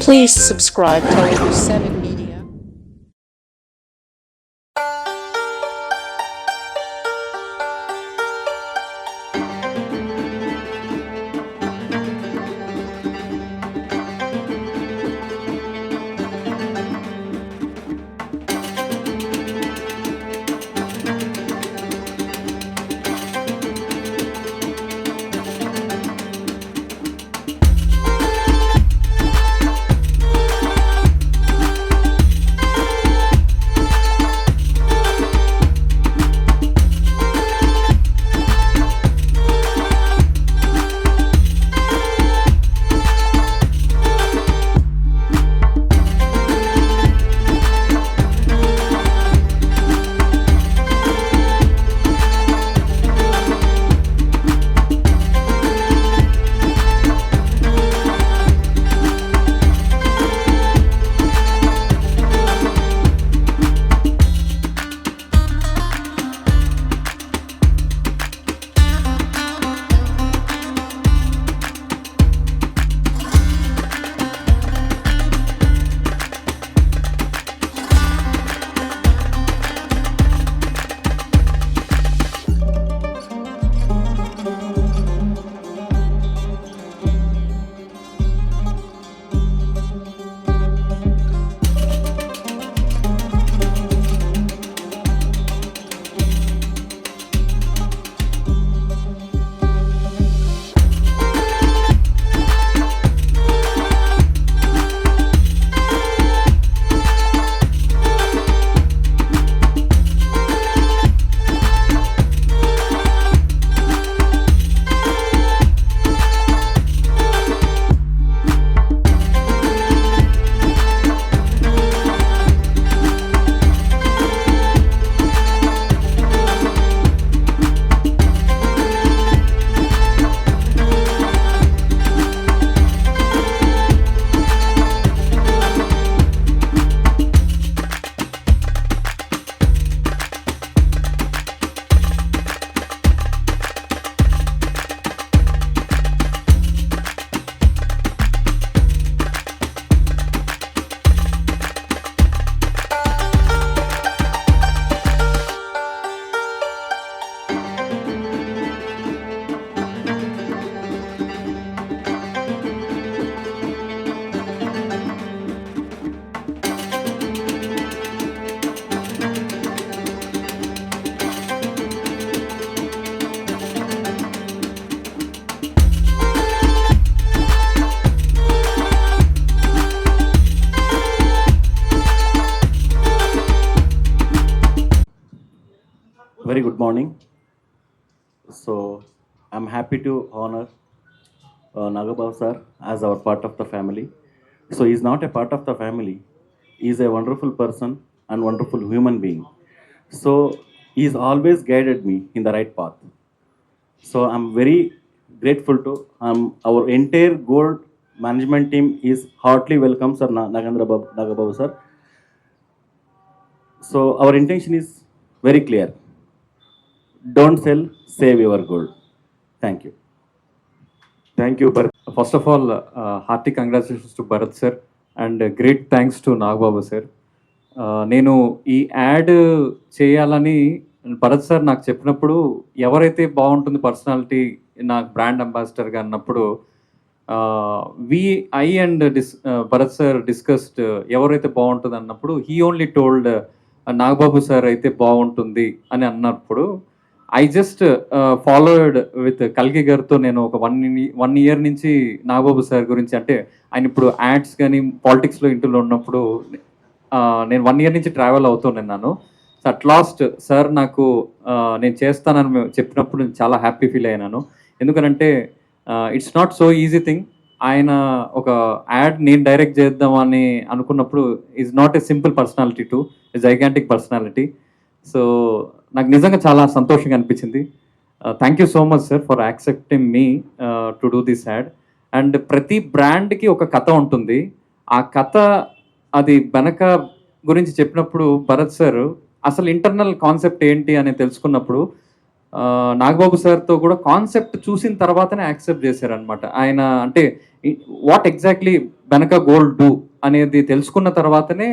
Please subscribe to 7 Media. Very good morning. So I'm happy to honor Nagababu sir as our part of the family. So he's not a part of the family. He's a wonderful person and wonderful human being. So he's always guided me in the right path. So I'm very grateful to our entire Gold management team is heartily welcome, Sir Nagababu sir. So our intention is very clear. Don't sell, save your gold. Thank you. Thank you, Bharat. First of all, hearty congratulations to Bharat sir and great thanks to Nagbabu sir. నేను ఈ add చేయాలని Bharat sir నాకు చెప్పినప్పుడు ఎవరైతే బాగుంటుంది personality నాకు brand అంబాసిడర్గా అన్నప్పుడు I and Bharat sir discussed ఎవరైతే బాగుంటుంది అన్నప్పుడు he only told Nagababu sir అయితే బాగుంటుంది అని అన్నప్పుడు ఐ జస్ట్ ఫాలోడ్ విత్ కల్కి గారితో నేను ఒక వన్ ఇయర్ నుంచి నాగబాబు సార్ గురించి అంటే ఆయన ఇప్పుడు యాడ్స్ కానీ పాలిటిక్స్లో ఇంటర్లో ఉన్నప్పుడు నేను 1 ఇయర్ నుంచి ట్రావెల్ అవుతున్నాను. సో అట్ లాస్ట్ సార్ నాకు నేను చేస్తానని చెప్పినప్పుడు నేను చాలా హ్యాపీ ఫీల్ అయినాను. ఎందుకంటే it's not so easy thing. ఆయన ఒక యాడ్ నేను డైరెక్ట్ చేద్దామని అనుకున్నప్పుడు is not a simple personality to a gigantic personality. So నాకు నిజంగా చాలా సంతోషంగా అనిపించింది. Thank you so much sir for accepting me to do this add. And ప్రతి బ్రాండ్కి ఒక కథ ఉంటుంది. ఆ కథ అది వెనక గురించి చెప్పినప్పుడు భరత్ సార్ అసలు ఇంటర్నల్ కాన్సెప్ట్ ఏంటి అని తెలుసుకున్నప్పుడు నాగబాబు సార్తో కూడా కాన్సెప్ట్ చూసిన తర్వాతనే యాక్సెప్ట్ చేశారనమాట. ఆయన అంటే వాట్ ఎగ్జాక్ట్లీ వెనక గోల్ డూ అనేది తెలుసుకున్న తర్వాతనే,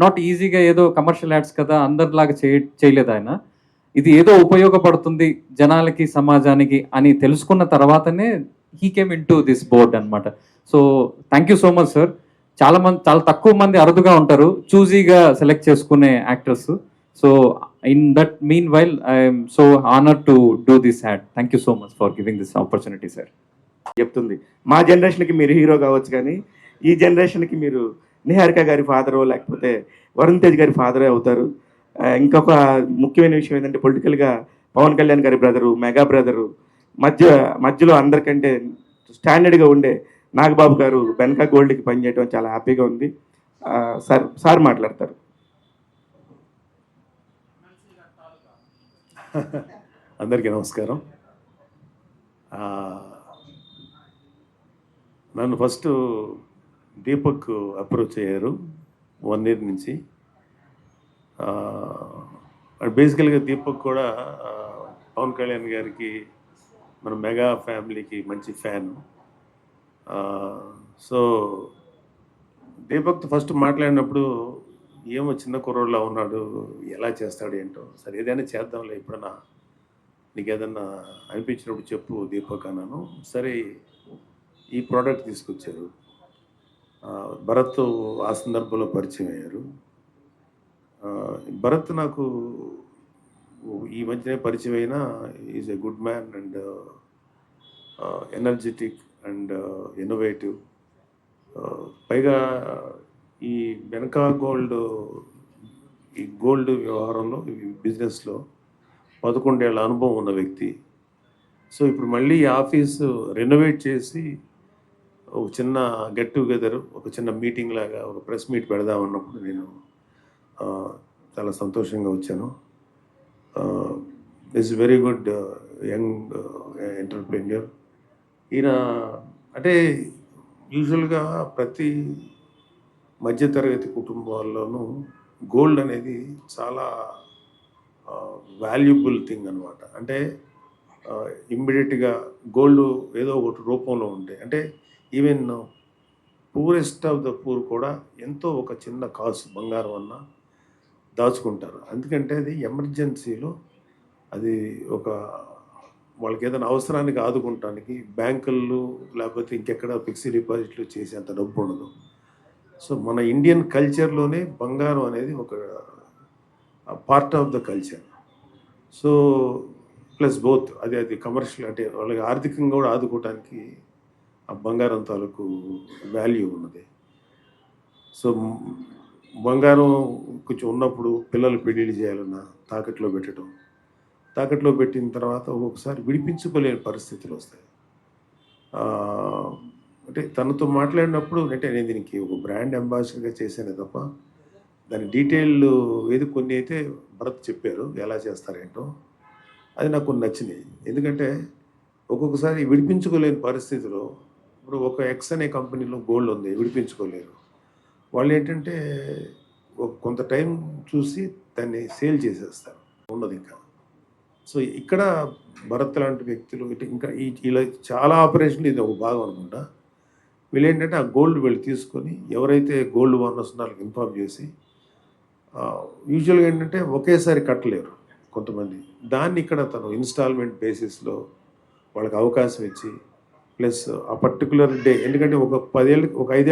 నాట్ ఈజీగా ఏదో కమర్షియల్ యాడ్స్ కదా అందరిలాగా చేయలేదు ఆయన. ఇది ఏదో ఉపయోగపడుతుంది జనాలకి, సమాజానికి అని తెలుసుకున్న తర్వాతనే he came into this board అనమాట. So thank you so much sir. చాలా తక్కువ మంది అరుదుగా ఉంటారు చూజీగా సెలెక్ట్ చేసుకునే actors. So in that meanwhile I'm so honour to do this ad. Thank you so much for giving this opportunity sir. చెప్తుంది మా జనరేషన్కి మీరు హీరో కావచ్చు, కానీ ఈ జనరేషన్కి మీరు నిహారిక గారి ఫాదరో లేకపోతే వరుణ్ తేజ్ గారి ఫాదరే అవుతారు. ఇంకొక ముఖ్యమైన విషయం ఏంటంటే పొలిటికల్గా పవన్ కళ్యాణ్ గారి బ్రదరు, మెగా బ్రదరు, మధ్యలో అందరికంటే స్టాండర్డ్గా ఉండే నాగబాబు గారు బెనకా గోల్డ్కి పనిచేయడం చాలా హ్యాపీగా ఉంది. సార్ మాట్లాడతారు. అందరికీ నమస్కారం. నన్ను ఫస్ట్ దీపక్ అప్రోచ్ అయ్యారు 1 year నుంచి. బేసికల్గా దీపక్ కూడా పవన్ కళ్యాణ్ గారికి, మన మెగా ఫ్యామిలీకి మంచి ఫ్యాన్. సో దీపక్తో ఫస్ట్ మాట్లాడినప్పుడు ఏమో చిన్న కుర్రోడ్లా ఉన్నాడు, ఎలా చేస్తాడు ఏంటో, సరే ఏదైనా చేద్దాంలే, ఎప్పుడన్నా నీకు ఏదన్నా అనిపించినప్పుడు చెప్పు దీపక్ అన్నాను. సరే ఈ ప్రోడక్ట్ తీసుకొచ్చారు. భరత్ ఆ సందర్భంలో పరిచయం అయ్యారు. భరత్ నాకు ఈ మధ్యనే పరిచయం అయినా is a good man and energetic and innovative. పైగా ఈ వెనకా గోల్డ్ వ్యవహారంలో, ఈ బిజినెస్లో 11 ఏళ్ళ అనుభవం ఉన్న వ్యక్తి. సో ఇప్పుడు మళ్ళీ ఆఫీసు రెనోవేట్ చేసి ఒక చిన్న గెట్ టుగెదర్, ఒక చిన్న మీటింగ్ లాగా, ఒక ప్రెస్ మీట్ పెడదాం అన్నప్పుడు నేను చాలా సంతోషంగా వచ్చాను. Is very good young entrepreneur. ఈయన అంటే యూజువల్గా ప్రతి మధ్యతరగతి కుటుంబాల్లోనూ గోల్డ్ అనేది చాలా వాల్యుబుల్ థింగ్ అనమాట. అంటే ఇమ్మీడియట్గా గోల్డ్ ఏదో ఒకటి రూపంలో ఉంటాయి. అంటే even poorest of the poor కూడా ఎంతో ఒక చిన్న కాసు బంగారం అన్న దాచుకుంటారు. ఎందుకంటే అది ఎమర్జెన్సీలో, అది ఒక వాళ్ళకి ఏదైనా అవసరానికి ఆదుకుంటానికి బ్యాంకుల్లో లేకపోతే ఇంకెక్కడ ఫిక్స్డ్ డిపాజిట్లు చేసేంత డబ్బు ఉండదు. సో మన ఇండియన్ కల్చర్లోనే బంగారం అనేది ఒక part of the culture. So plus both అది కమర్షియల్, అంటే వాళ్ళకి ఆర్థికంగా కూడా ఆదుకోవటానికి ఆ బంగారం తాలూకు వాల్యూ ఉన్నది. సో బంగారం కొంచెం ఉన్నప్పుడు పిల్లలు పెళ్ళిళ్ళు చేయాలన్నా తాకట్లో పెట్టడం, తాకట్లో పెట్టిన తర్వాత ఒక్కొక్కసారి విడిపించుకోలేని పరిస్థితులు వస్తాయి. అంటే తనతో మాట్లాడినప్పుడు, అంటే నేను దీనికి ఒక బ్రాండ్ అంబాసిడర్గా చేశానే తప్ప దాని డీటెయిల్ ఏది కొన్ని అయితే భరత్ చెప్పారు ఎలా చేస్తారేంటో, అది నాకు కొన్ని నచ్చినాయి. ఎందుకంటే ఒక్కొక్కసారి విడిపించుకోలేని పరిస్థితిలో, ఇప్పుడు ఒక ఎక్స్ అనే కంపెనీలో గోల్డ్ ఉంది, విడిపించుకోలేరు. వాళ్ళు ఏంటంటే కొంత టైం చూసి దాన్ని సేల్ చేసేస్తారు, ఉండదు ఇంకా. సో ఇక్కడ భరత్ లాంటి వ్యక్తులు ఇంకా ఇలా చాలా ఆపరేషన్లు ఇది ఒక భాగం అనుకుంటా. వీళ్ళు ఏంటంటే ఆ గోల్డ్ వీళ్ళు తీసుకొని ఎవరైతే గోల్డ్ ఓనర్స్ ఉన్నారో ఇన్ఫార్మ్ చేసి, యూజువల్గా ఏంటంటే ఒకేసారి కట్టలేరు కొంతమంది, దాన్ని ఇక్కడ తను ఇన్స్టాల్మెంట్ బేసిస్లో వాళ్ళకి అవకాశం ఇచ్చి, ప్లస్ ఆ పర్టికులర్ డే, ఎందుకంటే ఒక 5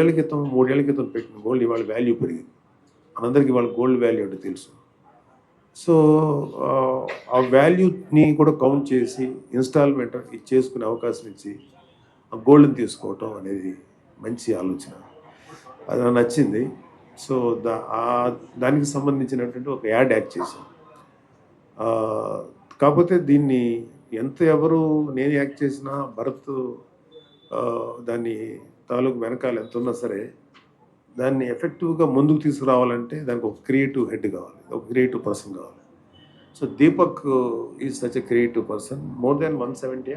ఏళ్ళ క్రితం 3 ఏళ్ళ క్రితం పెట్టిన గోల్డ్ ఇవాళ వాల్యూ పెరిగింది. మనందరికీ వాళ్ళ గోల్డ్ వాల్యూ అంటే తెలుసు. సో ఆ వాల్యూని కూడా కౌంట్ చేసి ఇన్స్టాల్మెంట్ చేసుకునే అవకాశం ఇచ్చి ఆ గోల్డ్ని తీసుకోవటం అనేది మంచి ఆలోచన, అది నాకు నచ్చింది. సో దానికి సంబంధించినటువంటి ఒక యాడ్ యాక్ట్ చేశాను. కాకపోతే దీన్ని ఎవరు నేను యాక్ట్ చేసినా భరత్ దాన్ని తాలూకు వెనకాల ఎంత ఉన్నా సరే దాన్ని ఎఫెక్టివ్గా ముందుకు తీసుకురావాలంటే దానికి ఒక క్రియేటివ్ హెడ్ కావాలి, ఒక క్రియేటివ్ పర్సన్ కావాలి. So Deepak is such a creative person. More than 170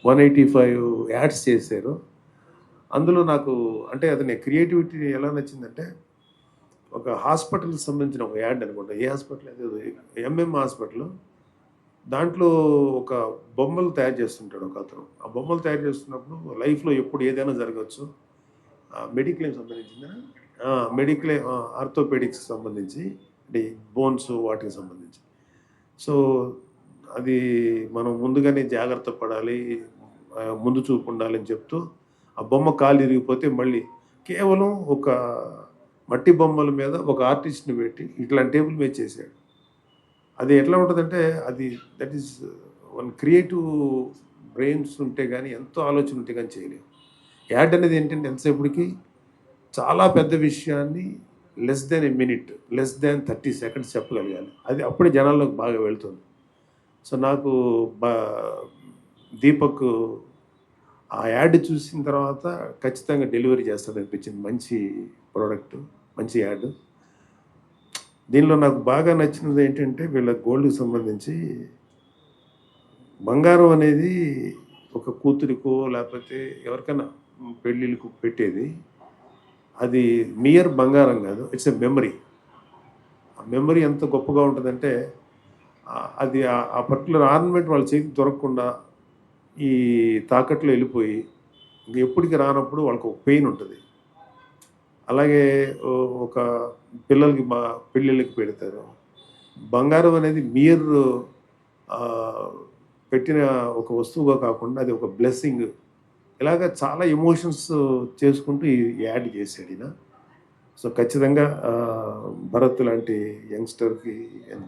185 ads చేశారు. అందులో నాకు అంటే అతని క్రియేటివిటీ ఎలా నచ్చిందంటే, ఒక హాస్పిటల్కి సంబంధించిన ఒక యాడ్ అనుకుంటా, ఏ హాస్పిటల్ అదే ఎంఎం హాస్పిటల్, దాంట్లో ఒక బొమ్మలు తయారు చేస్తుంటాడు ఒక అతను. ఆ బొమ్మలు తయారు చేస్తున్నప్పుడు లైఫ్లో ఎప్పుడు ఏదైనా జరగవచ్చు, మెడిక్లెయిమ్ సంబంధించిందా? మెడిక్లెయిమ్ ఆర్థోపెడిక్స్ సంబంధించి, అంటే బోన్స్ వాటికి సంబంధించి. సో అది మనం ముందుగానే జాగ్రత్త పడాలి, ముందు చూపు ఉండాలని చెప్తూ ఆ బొమ్మ కాలు ఇరిగిపోతే మళ్ళీ కేవలం ఒక మట్టి బొమ్మల మీద ఒక ఆర్టిస్ట్ని పెట్టి ఇట్లాంటి టేబుల్ మీద చేశాడు. అది ఎట్లా ఉంటుందంటే అది that is one creative brains ఉంటే కానీ, ఎంతో ఆలోచన ఉంటే కానీ చేయలేము. యాడ్ అనేది ఏంటంటే ఎంతసేపటికి చాలా పెద్ద విషయాన్ని less than a minute, less than 30 seconds చెప్పగలగాలి. అది అప్పుడే జనాల్లోకి బాగా వెళ్తుంది. సో నాకు దీపక్ ఆ యాడ్ చూసిన తర్వాత ఖచ్చితంగా డెలివరీ చేస్తుంది అనిపించింది. మంచి ప్రోడక్ట్, మంచి యాడ్. దీనిలో నాకు బాగా నచ్చినది ఏంటంటే వీళ్ళ గోల్డ్కి సంబంధించి బంగారం అనేది ఒక కూతురికో లేకపోతే ఎవరికైనా పెళ్ళిళ్ళకు పెట్టేది. అది మియర్ బంగారం కాదు, ఇట్స్ ఎ మెమరీ. ఆ మెమరీ ఎంత గొప్పగా ఉంటుందంటే అది ఆ పర్టికులర్ ఆర్నమెంట్ వాళ్ళ చేతికి దొరకకుండా ఈ తాకట్లో వెళ్ళిపోయి ఇంక ఎప్పటికి రానప్పుడు వాళ్ళకి ఒక పెయిన్ ఉంటుంది. అలాగే ఒక పిల్లలకి పెళ్ళిళ్ళకి పెడతారు. బంగారం అనేది మియర్ పెట్టిన ఒక వస్తువుగా కాకుండా అది ఒక బ్లెస్సింగ్. ఇలాగ చాలా ఎమోషన్స్ చేసుకుంటూ ఈ యాడ్ చేశాడు ఈయన. సో ఖచ్చితంగా భరత్ లాంటి యంగ్స్టర్కి,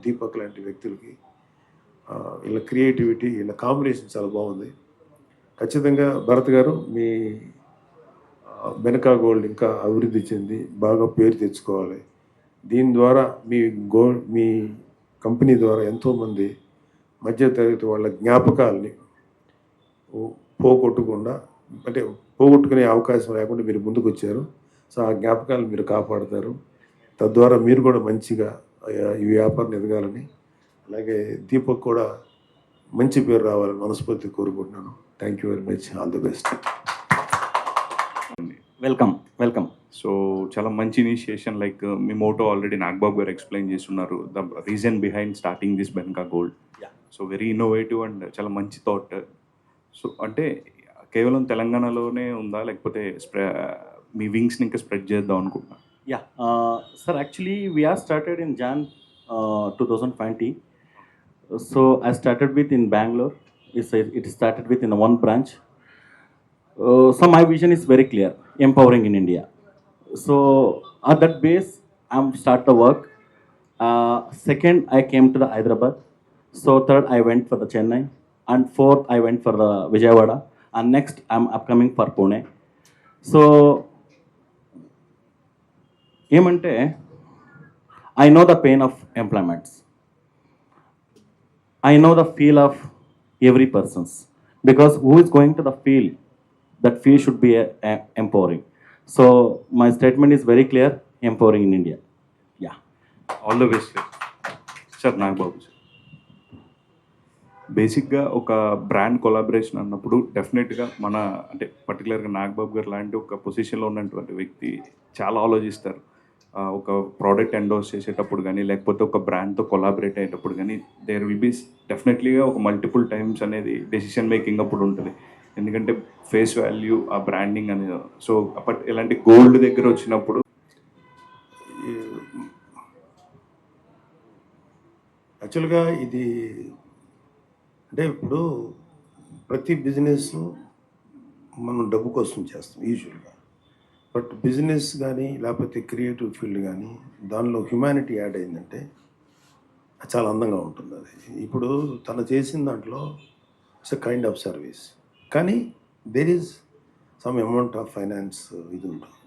దీపక్ లాంటి వ్యక్తులకి వీళ్ళ క్రియేటివిటీ, వీళ్ళ కాంబినేషన్ చాలా బాగుంది. ఖచ్చితంగా భరత్ గారు మీ బెనకా గోల్డ్ ఇంకా అభివృద్ధి చెంది బాగా పేరు తెచ్చుకోవాలి. దీని ద్వారా మీ కంపెనీ ద్వారా ఎంతోమంది మధ్యతరగతి వాళ్ళ జ్ఞాపకాలని పోగొట్టకుండా, అంటే పోగొట్టుకునే అవకాశం లేకుండా మీరు ముందుకు వచ్చారు. సో ఆ జ్ఞాపకాలను మీరు కాపాడతారు. తద్వారా మీరు కూడా మంచిగా ఈ వ్యాపారం ఎదగాలని, అలాగే దీపక్ కూడా మంచి పేరు రావాలని మనస్ఫూర్తి కోరుకుంటున్నాను. Thank you very much. All the best. Welcome. So చాలా మంచి ఇనిషియేషన్. లైక్ మీ మోటో ఆల్రెడీ నాగబాబు గారు ఎక్స్ప్లెయిన్ చేస్తున్నారు, the reason behind starting this Benaka Gold. So very innovative and చాలా మంచి థాట్. సో అంటే కేవలం తెలంగాణలోనే ఉందా, లేకపోతే మీ వింగ్స్ని ఇంకా స్ప్రెడ్ చేద్దాం అనుకుంటున్నా? Yeah, sir, actually we are started in Jan 2020. So I started with in Bangalore. It started with in one branch. So my vision is very clear, empowering in India. So at that base, I'm start the work. Second, I came to the Hyderabad. So third, I went for the Chennai, and fourth, I went for the Vijayawada, and next, I'm upcoming for Pune. So ఏమంటే I know the pain of employments, I know the feel of every persons, because who is going to the feel, that feel should be empowering. So my statement is very clear, empowering in India. Yeah, all the best sir. Nagababu sir, బేసిక్గా ఒక brand collaboration అన్నప్పుడు డెఫినెట్గా మన అంటే పర్టికులర్గా నాగబాబు గారు లాంటి ఒక పొజిషన్లో ఉన్నటువంటి వ్యక్తి చాలా ఆలోచిస్తారు. ఒక ప్రోడక్ట్ ఎండోర్స్ చేసేటప్పుడు కానీ, లేకపోతే ఒక బ్రాండ్తో కొలాబరేట్ అయ్యేటప్పుడు కానీ, దేర్ విల్ బీ డెఫినెట్లీగా ఒక మల్టిపుల్ టైమ్స్ అనేది డెసిషన్ మేకింగ్ అప్పుడు ఉంటుంది. ఎందుకంటే ఫేస్ వాల్యూ, ఆ బ్రాండింగ్ అనేది. సో బట్ ఇలాంటి గోల్డ్ దగ్గర వచ్చినప్పుడు యాక్చువల్గా ఇది అంటే ఇప్పుడు ప్రతి బిజినెస్ మనం డబ్బు కోసం చేస్తాం యూజువల్గా. బట్ బిజినెస్ కానీ లేకపోతే క్రియేటివ్ ఫీల్డ్ కానీ దానిలో హ్యుమానిటీ యాడ్ అయిందంటే చాలా అందంగా ఉంటుంది. అది ఇప్పుడు తను చేసిన దాంట్లో it's a kind of service, కానీ there is some amount of finance ఇది ఉంటుంది.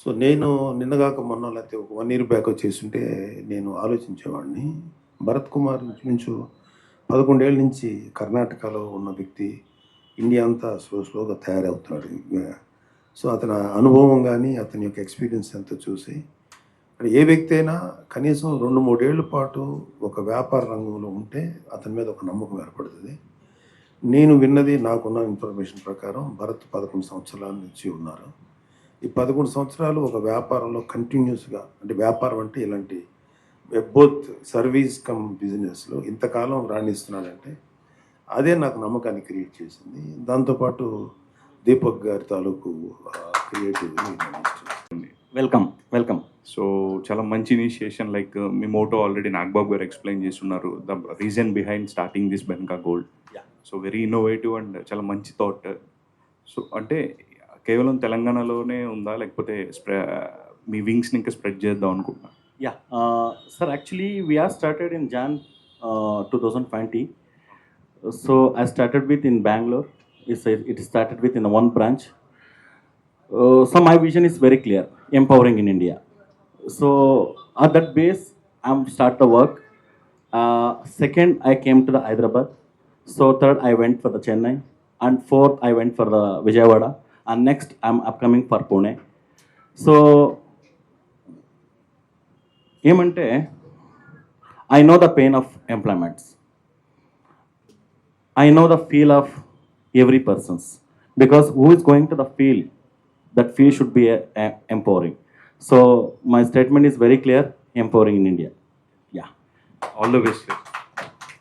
సో నేను నిన్నగాక మొన్న లేకపోతే ఒక 1 year బ్యాక్ చేస్తుంటే నేను ఆలోచించేవాడిని, భరత్ కుమార్ నుంచి 11 ఏళ్ళ నుంచి కర్ణాటకలో ఉన్న వ్యక్తి ఇండియా అంతా స్లోగా తయారవుతున్నాడు. సో అతని అనుభవం కానీ అతని యొక్క ఎక్స్పీరియన్స్ ఎంతో చూసి, ఏ వ్యక్తి అయినా కనీసం 2-3 ఏళ్ల పాటు ఒక వ్యాపార రంగంలో ఉంటే అతని మీద ఒక నమ్మకం ఏర్పడుతుంది. నేను విన్నది, నాకున్న ఇన్ఫర్మేషన్ ప్రకారం భరత్ 11 సంవత్సరాల నుంచి ఉన్నారు. ఈ 11 సంవత్సరాలు ఒక వ్యాపారంలో కంటిన్యూస్గా, అంటే వ్యాపారం అంటే ఇలాంటి బోత్ సర్వీస్ కమ్ బిజినెస్లో ఇంతకాలం రాణిస్తున్నాడంటే అదే నాకు నమ్మకాన్ని క్రియేట్ చేసింది. దాంతోపాటు దీపక్ గారి తాలూకు క్రియేటివ్లీ. వెల్కమ్. సో చాలా మంచి ఇనిషియేషన్. లైక్ మీ మోటో ఆల్రెడీ నాగబాబు గారు ఎక్స్ప్లెయిన్ చేస్తున్నారు, the reason behind starting this Benaka Gold. Yeah. So very innovative and చాలా మంచి థాట్. సో అంటే కేవలం తెలంగాణలోనే ఉందా, లేకపోతే మీ వింగ్స్ని ఇంకా స్ప్రెడ్ చేద్దాం అనుకుంటున్నా? Yeah, sir, actually we are started in Jan 2020. So I started with in Bangalore. It started with in one branch. So my vision is very clear, empowering in India. So at that base, I'm start the work. Second, I came to the Hyderabad. So third, I went for the Chennai, and fourth, I went for the Vijayawada, and next, I'm upcoming for Pune. So ఏమంటే I know the pain of employments. I know the feel of every person's, because who is going to the field, that field should be empowering. So my statement is very clear, empowering in India. Yeah. All the best.